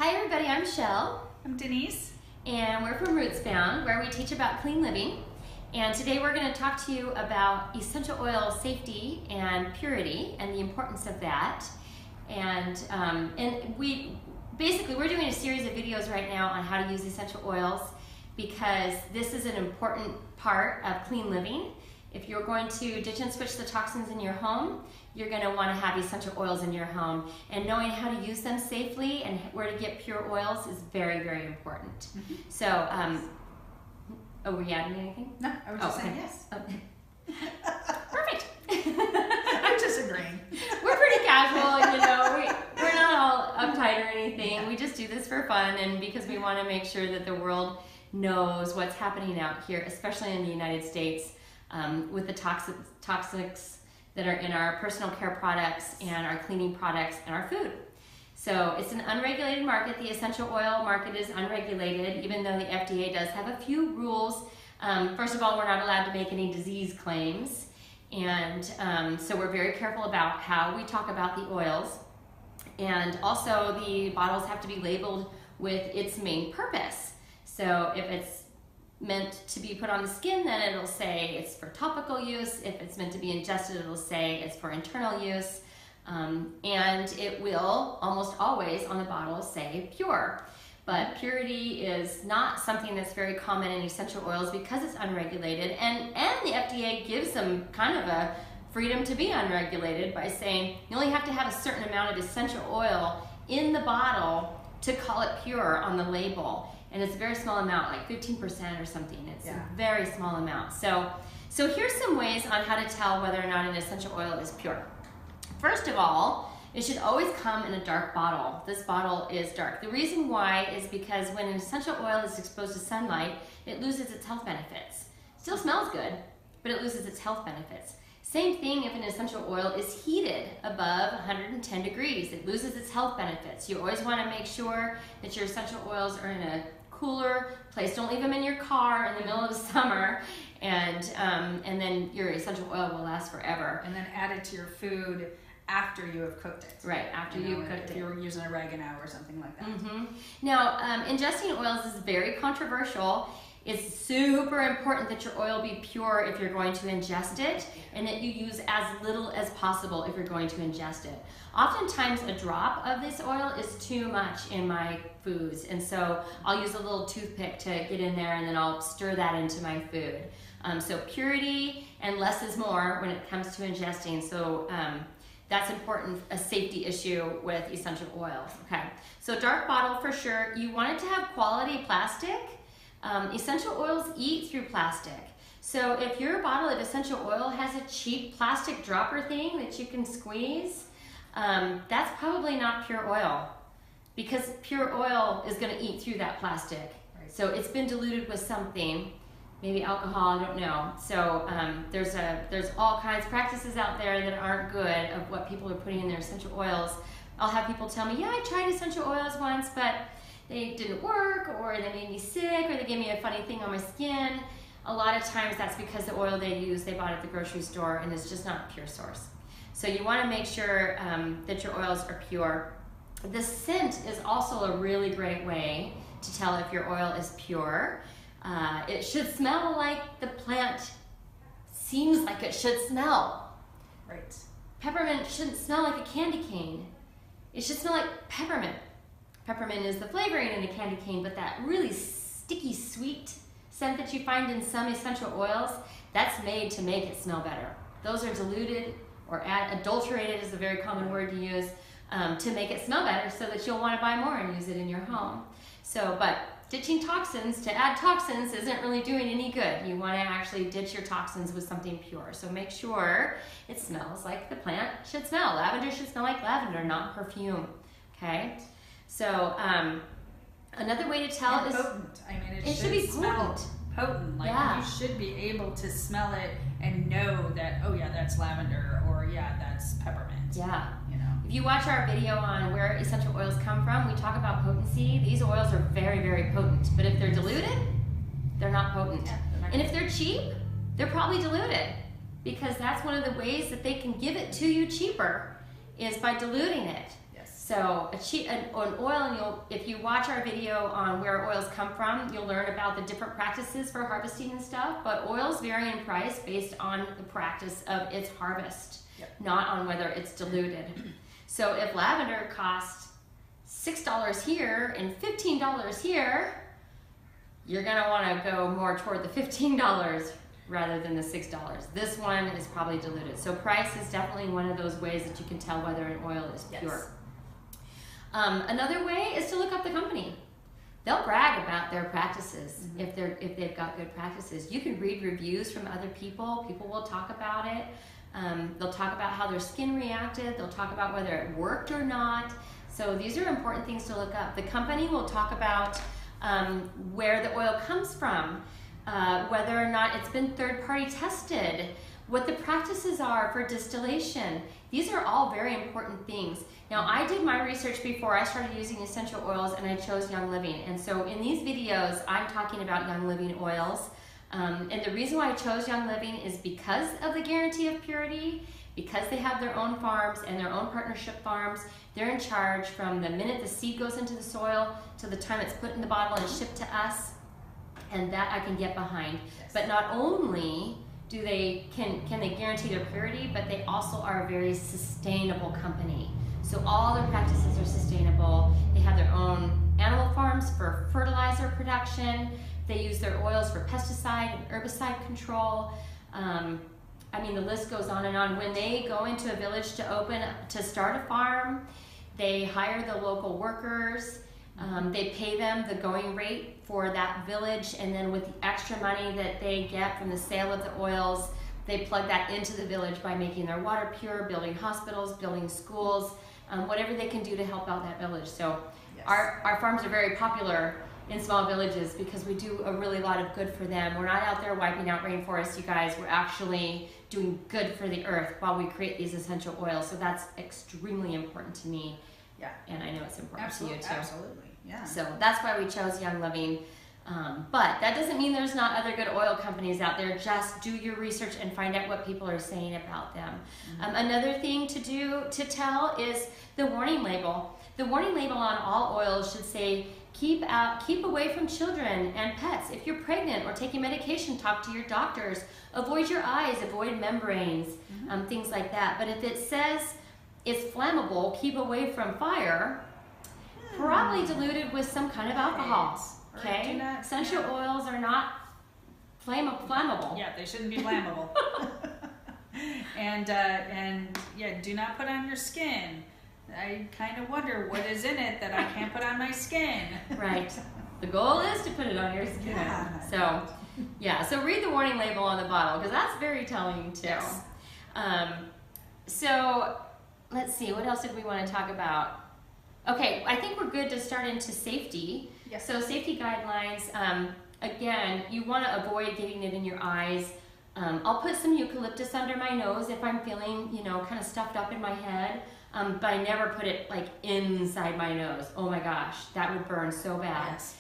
Hi everybody, I'm Shell. I'm Denise. And we're from RootsBound, where we teach about clean living. And today we're going to talk to you about essential oil safety and purity and the importance of that. And we're doing a series of videos right now on how to use essential oils because this is an important part of clean living. If you're going to ditch and switch the toxins in your home, you're going to want to have essential oils in your home. And knowing how to use them safely and where to get pure oils is very, very important. Mm-hmm. So, were you adding anything? No, I was just saying yes. Okay. Perfect. I'm just agreeing. We're pretty casual, we're not all uptight or anything. Yeah. We just do this for fun and because we want to make sure that the world knows what's happening out here, especially in the United States, with the toxics that are in our personal care products and our cleaning products and our food. So it's an unregulated market. The essential oil market is unregulated, even though the FDA does have a few rules. First of all, we're not allowed to make any disease claims. And so we're very careful about how we talk about the oils. And also the bottles have to be labeled with its main purpose. So if it's meant to be put on the skin, then it'll say it's for topical use. If it's meant to be ingested, it'll say it's for internal use. And it will almost always on the bottle say pure. But purity is not something that's very common in essential oils because it's unregulated. And the FDA gives them kind of a freedom to be unregulated by saying you only have to have a certain amount of essential oil in the bottle to call it pure on the label. And it's a very small amount, like 15% or something. It's a very small amount. So here's some ways on how to tell whether or not an essential oil is pure. First of all, it should always come in a dark bottle. This bottle is dark. The reason why is because when an essential oil is exposed to sunlight, it loses its health benefits. It still smells good, but it loses its health benefits. Same thing if an essential oil is heated above 110 degrees. It loses its health benefits. You always want to make sure that your essential oils are in a cooler place. Don't leave them in your car in the middle of summer, and then your essential oil will last forever. And then add it to your food after you have cooked it. Right, after you've cooked it. If you're using oregano or something like that. Mm-hmm. Now, ingesting oils is very controversial. It's super important that your oil be pure if you're going to ingest it, and that you use as little as possible if you're going to ingest it. Oftentimes a drop of this oil is too much in my foods, and so I'll use a little toothpick to get in there and then I'll stir that into my food. So purity and less is more when it comes to ingesting. So that's important, a safety issue with essential oils. Okay, so dark bottle for sure. You want it to have quality plastic. Essential oils eat through plastic. So if your bottle of essential oil has a cheap plastic dropper thing that you can squeeze, that's probably not pure oil, because pure oil is going to eat through that plastic. Right. So it's been diluted with something, maybe alcohol, I don't know. So there's all kinds of practices out there that aren't good of what people are putting in their essential oils. I'll have people tell me, yeah, I tried essential oils once, but they didn't work, or they made me sick, or they gave me a funny thing on my skin. A lot of times that's because the oil they use, they bought at the grocery store, and it's just not a pure source. So you want to make sure that your oils are pure. The scent is also a really great way to tell if your oil is pure. It should smell like the plant seems like it should smell. Right. Peppermint shouldn't smell like a candy cane. It should smell like peppermint. Peppermint is the flavoring in a candy cane, but that really sticky, sweet scent that you find in some essential oils, that's made to make it smell better. Those are diluted or adulterated is a very common word to use to make it smell better so that you'll want to buy more and use it in your home. So, but ditching toxins to add toxins isn't really doing any good. You want to actually ditch your toxins with something pure. So make sure it smells like the plant should smell. Lavender should smell like lavender, not perfume. Okay? So another way to tell is potent. I mean, it should be potent. Potent. Like you should be able to smell it and know that, oh yeah, that's lavender, or yeah, that's peppermint. Yeah. If you watch our video on where essential oils come from, we talk about potency. These oils are very, very potent. But if they're diluted, they're not potent. Yeah, and if they're cheap, they're probably diluted, because that's one of the ways that they can give it to you cheaper is by diluting it. Yes. So an oil, and if you watch our video on where oils come from, you'll learn about the different practices for harvesting and stuff, but oils vary in price based on the practice of its harvest, not on whether it's diluted. So if lavender costs $6 here and $15 here, you're gonna wanna go more toward the $15 rather than the $6. This one is probably diluted. So price is definitely one of those ways that you can tell whether an oil is pure. Another way is to look up the company. They'll brag about their practices if they've got good practices. You can read reviews from other people. People will talk about it. They'll talk about how their skin reacted. They'll talk about whether it worked or not. So these are important things to look up. The company will talk about where the oil comes from, whether or not it's been third-party tested, what the practices are for distillation. These are all very important things. Now, I did my research before I started using essential oils, and I chose Young Living. And so in these videos, I'm talking about Young Living oils. And the reason why I chose Young Living is because of the guarantee of purity, because they have their own farms and their own partnership farms. They're in charge from the minute the seed goes into the soil to the time it's put in the bottle and shipped to us, and that I can get behind. But not only can they guarantee their purity, but they also are a very sustainable company. So all their practices are sustainable. They have their own animal farms for fertilizer production. They use their oils for pesticide and herbicide control. I mean, the list goes on and on. When they go into a village to start a farm, they hire the local workers. They pay them the going rate for that village, and then with the extra money that they get from the sale of the oils, they plug that into the village by making their water pure, building hospitals, building schools, whatever they can do to help out that village. So our farms are very popular in small villages because we do a really lot of good for them. We're not out there wiping out rainforests, you guys. We're actually doing good for the earth while we create these essential oils. So that's extremely important to me. Yeah. And I know it's important to you too. Absolutely. Yeah. So that's why we chose Young Living. But that doesn't mean there's not other good oil companies out there. Just do your research and find out what people are saying about them. Another thing to tell is the warning label. The warning label on all oils should say, keep away from children and pets. If you're pregnant or taking medication, talk to your doctors. Avoid your eyes, avoid membranes, things like that. But if it says it's flammable, keep away from fire, probably diluted with some kind of alcohol. Okay? Essential oils are not flammable. Yeah, they shouldn't be flammable. and yeah, do not put on your skin. I kind of wonder what is in it that I can't put on my skin. Right. The goal is to put it on your skin. Yeah. So read the warning label on the bottle because that's very telling too. Yes. So let's see, what else did we want to talk about? Okay, I think we're good to start into safety. Yes. So safety guidelines, again, you want to avoid getting it in your eyes. I'll put some eucalyptus under my nose if I'm feeling, kind of stuffed up in my head. But I never put it like inside my nose. Oh my gosh, that would burn so bad. Yes.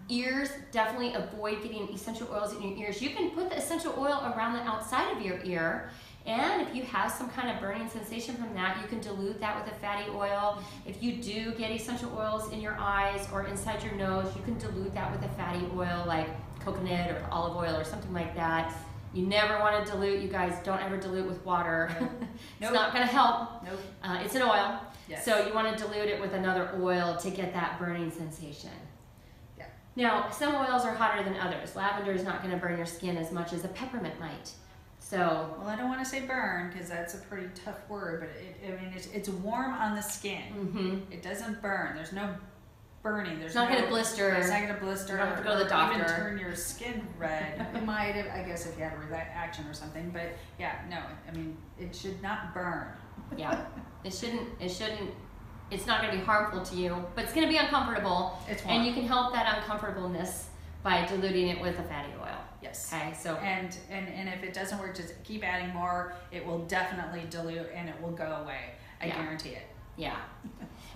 Ears, definitely avoid getting essential oils in your ears. You can put the essential oil around the outside of your ear, and if you have some kind of burning sensation from that, you can dilute that with a fatty oil. If you do get essential oils in your eyes or inside your nose, you can dilute that with a fatty oil like coconut or olive oil or something like that. You never want to dilute, you guys. Don't ever dilute with water. It's not going to help. Nope. It's an oil. Yes. So you want to dilute it with another oil to get that burning sensation. Yeah. Now, some oils are hotter than others. Lavender is not going to burn your skin as much as a peppermint might. So, well, I don't want to say burn because that's a pretty tough word, but it's warm on the skin. It doesn't burn. There's no burning. There's not going to blister. It's not going to blister. You don't have to go to the doctor. Even turn your skin red. It might have, I guess, if you had a reaction or something. But yeah, no. It should not burn. Yeah, it shouldn't. It's not going to be harmful to you, but it's going to be uncomfortable. It's warm. And you can help that uncomfortableness by diluting it with a fatty oil. Yes. Okay. So and if it doesn't work, just keep adding more. It will definitely dilute and it will go away. I guarantee it. Yeah.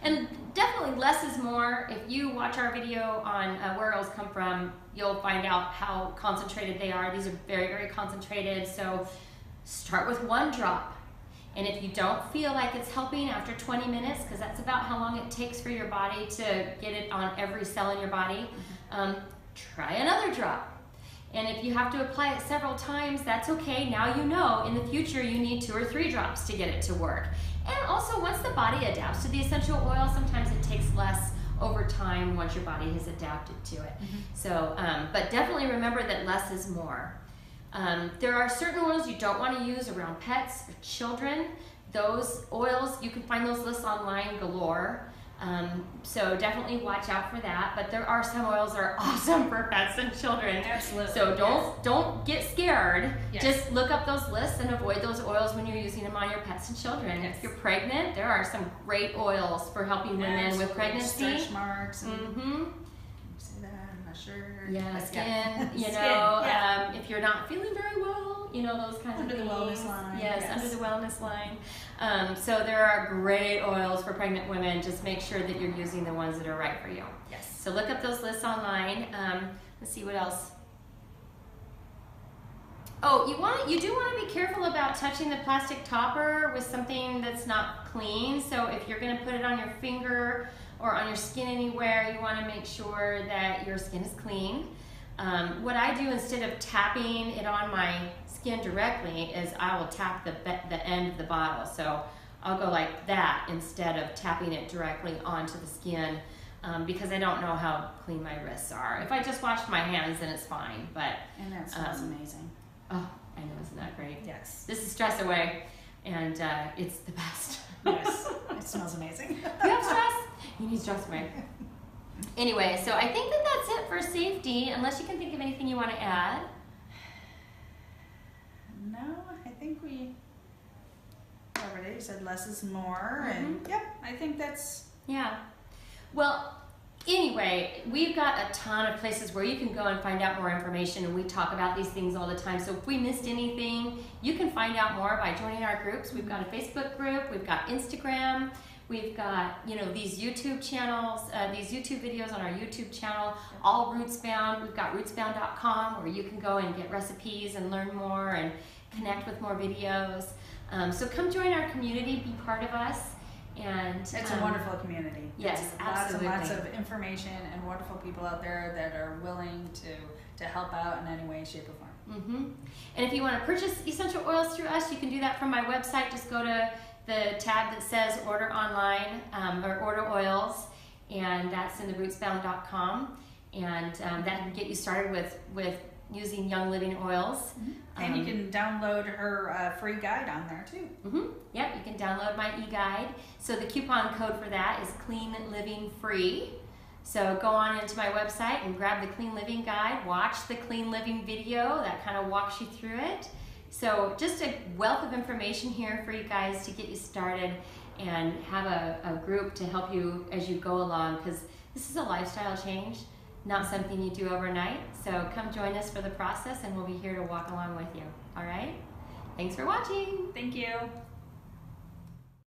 And definitely less is more. If you watch our video on where oils come from, you'll find out how concentrated they are. These are very, very concentrated. So start with 1 drop And if you don't feel like it's helping after 20 minutes, because that's about how long it takes for your body to get it on every cell in your body, try another drop. And if you have to apply it several times, that's okay. Now you know in the future you need 2 or 3 drops to get it to work. And also, once the body adapts to the essential oil, sometimes it takes less over time once your body has adapted to it. So, but definitely remember that less is more. There are certain oils you don't want to use around pets or children. Those oils, you can find those lists online galore. So definitely watch out for that. But there are some oils that are awesome for pets and children. Absolutely. So don't get scared. Yes. Just look up those lists and avoid those oils when you're using them on your pets and children. Yes. If you're pregnant, there are some great oils for helping women with pregnancy. Stretch marks. And say that, I'm not sure. Yeah, But skin, you Skin, know, yeah. if you're not feeling very well, you know, those kinds Under of the things. wellness line, Yes, yes. under the wellness line. So there are great oils for pregnant women. Just make sure that you're using the ones that are right for you. Yes. So look up those lists online. Let's see what else. Oh, you do want to be careful about touching the plastic topper with something that's not clean. So if you're going to put it on your finger or on your skin anywhere, you want to make sure that your skin is clean. What I do instead of tapping it on my skin directly is I will tap the end of the bottle. So I'll go like that instead of tapping it directly onto the skin because I don't know how clean my wrists are. If I just washed my hands, then it's fine. But And that smells amazing. oh, I know, isn't that great? Yes. This is Stress Away, and it's the best. Yes. It smells amazing. You have stress? You need Stress Away. Anyway, so I think that that's it for safety, unless you can think of anything you want to add. No, I think we covered it. You said less is more, and yep, I think that's Yeah. Well, anyway, we've got a ton of places where you can go and find out more information, and we talk about these things all the time. So if we missed anything, you can find out more by joining our groups. We've got a Facebook group, we've got Instagram, we've got, you know, these YouTube channels, these YouTube videos on our YouTube channel, all RootsBound. We've got RootsBound.com where you can go and get recipes and learn more and connect with more videos. So come join our community, be part of us. And it's a wonderful community. Yes, There's absolutely. Lots and lots of information and wonderful people out there that are willing to help out in any way, shape, or form. And if you want to purchase essential oils through us, you can do that from my website. Just go to the tab that says Order Online or Order Oils, and that's in the RootsBound.com, and that can get you started with using Young Living oils. And you can download her free guide on there too. Yep, you can download my e-guide. So the coupon code for that is Clean Living Free. So go on into my website and grab the Clean Living Guide, watch the Clean Living video, that kind of walks you through it. So just a wealth of information here for you guys to get you started and have a group to help you as you go along, because this is a lifestyle change, not something you do overnight. So come join us for the process and we'll be here to walk along with you. All right? Thanks for watching. Thank you.